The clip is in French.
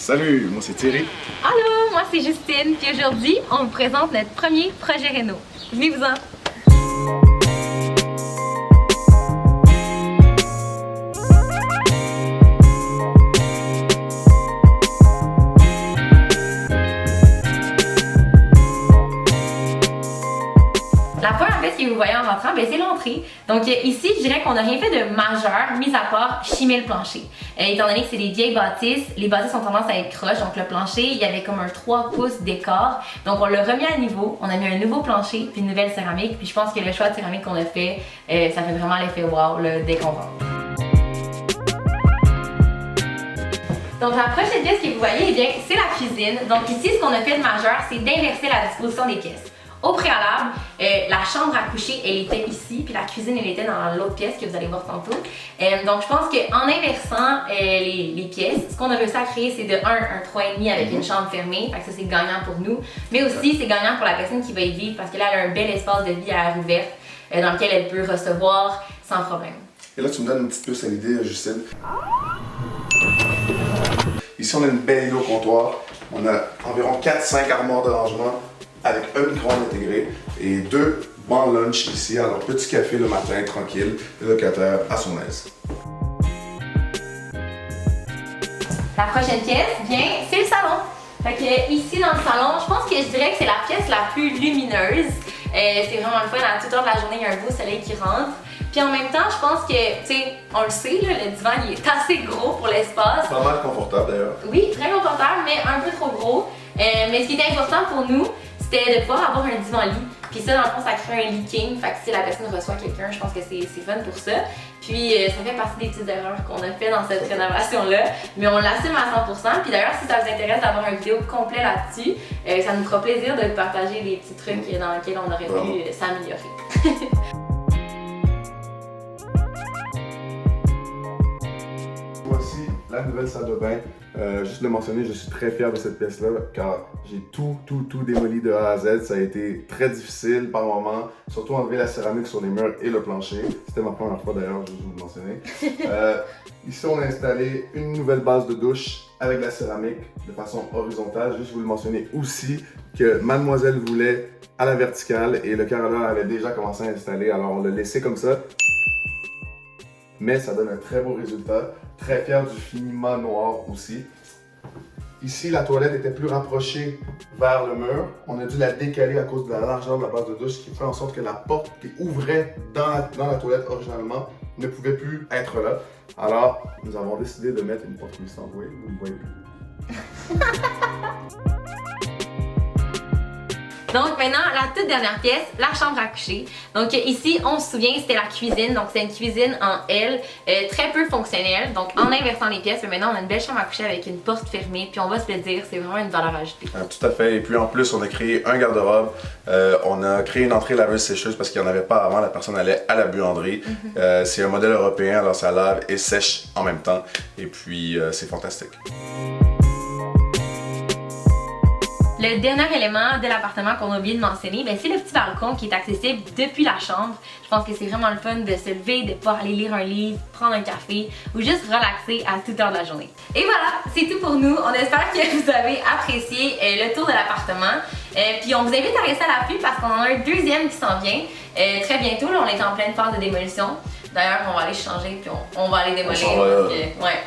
Salut, moi c'est Thierry. Allô, moi c'est Justine, puis aujourd'hui, on vous présente notre premier projet réno. Venez-vous-en! La première pièce que vous voyez en rentrant, c'est l'entrée. Donc ici, je dirais qu'on n'a rien fait de majeur, mis à part chimer le plancher. Étant donné que c'est des vieilles bâtisses, les bâtisses ont tendance à être croches, donc le plancher, il y avait comme un 3 pouces d'écart. Donc on l'a remis à niveau, on a mis un nouveau plancher, puis une nouvelle céramique, puis je pense que le choix de céramique qu'on a fait, ça fait vraiment l'effet wow là, dès qu'on rentre. Donc la prochaine pièce que vous voyez, c'est la cuisine. Donc ici, ce qu'on a fait de majeur, c'est d'inverser la disposition des pièces. Au préalable, la chambre à coucher, elle était ici, puis la cuisine, elle était dans l'autre pièce que vous allez voir tantôt. Donc je pense qu'en inversant les pièces, ce qu'on a réussi à créer, c'est de un 3,5 avec une chambre fermée, fait que ça c'est gagnant pour nous, mais aussi c'est gagnant pour la personne qui va y vivre parce que là, elle a un bel espace de vie à air ouverte dans lequel elle peut recevoir sans problème. Et là, tu me donnes une petite puce à l'idée, Justine. Ici, on a une belle île au comptoir. On a environ 4-5 armoires de rangement avec un micro-ondes intégré et 2 bancs lunch ici. Alors, petit café le matin, tranquille, le locataire à son aise. La prochaine pièce, c'est le salon. Fait que ici dans le salon, je pense que je dirais que c'est la pièce la plus lumineuse. C'est vraiment le fun, à toute heure de la journée, il y a un beau soleil qui rentre. Puis en même temps, je pense que, tu sais, on le sait, là, le divan il est assez gros pour l'espace. Pas mal confortable d'ailleurs. Oui, très confortable, mais un peu trop gros. Mais ce qui est important pour nous, c'était de pouvoir avoir un divan-lit. Puis ça, dans le fond, ça crée un leaking. Fait que si la personne reçoit quelqu'un, je pense que c'est fun pour ça. Puis ça fait partie des petites erreurs qu'on a fait dans cette rénovation-là. Mais on l'assume à 100%. Puis d'ailleurs, si ça vous intéresse d'avoir une vidéo complète là-dessus, ça nous fera plaisir de partager les petits trucs dans lesquels on aurait pu s'améliorer. Voici la nouvelle salle de bain. Juste de le mentionner, je suis très fier de cette pièce-là car j'ai tout démoli de A à Z. Ça a été très difficile par moments, surtout enlever la céramique sur les murs et le plancher. C'était ma première fois d'ailleurs, je vous le mentionner. Ici, on a installé une nouvelle base de douche avec la céramique de façon horizontale. Juste vous le mentionner aussi que mademoiselle voulait à la verticale et le carreleur avait déjà commencé à installer, alors on l'a laissé comme ça. Mais ça donne un très beau résultat. Très fier du finiment noir aussi. Ici, la toilette était plus rapprochée vers le mur. On a dû la décaler à cause de la largeur de la base de douche, ce qui fait en sorte que la porte qui ouvrait dans la toilette originalement ne pouvait plus être là. Alors, nous avons décidé de mettre une porte glissante. Oui, vous ne voyez plus. Donc maintenant, la toute dernière pièce, la chambre à coucher. Donc ici, on se souvient, c'était la cuisine. Donc c'est une cuisine en L, très peu fonctionnelle. Donc en inversant les pièces, maintenant on a une belle chambre à coucher avec une porte fermée. Puis on va se le dire, c'est vraiment une valeur ajoutée. Tout à fait. Et puis en plus, on a créé un garde-robe. On a créé une entrée laveuse-sécheuse parce qu'il n'y en avait pas avant. La personne allait à la buanderie. C'est un modèle européen, alors ça lave et sèche en même temps. Et puis c'est fantastique. Le dernier élément de l'appartement qu'on a oublié de mentionner, c'est le petit balcon qui est accessible depuis la chambre. Je pense que c'est vraiment le fun de se lever, de pouvoir aller lire un livre, prendre un café ou juste relaxer à toute heure de la journée. Et voilà, c'est tout pour nous. On espère que vous avez apprécié le tour de l'appartement. Puis on vous invite à rester à l'affût parce qu'on en a un deuxième qui s'en vient très bientôt. Là, on est en pleine phase de démolition. D'ailleurs, on va aller changer puis on va aller démolir. Ouais.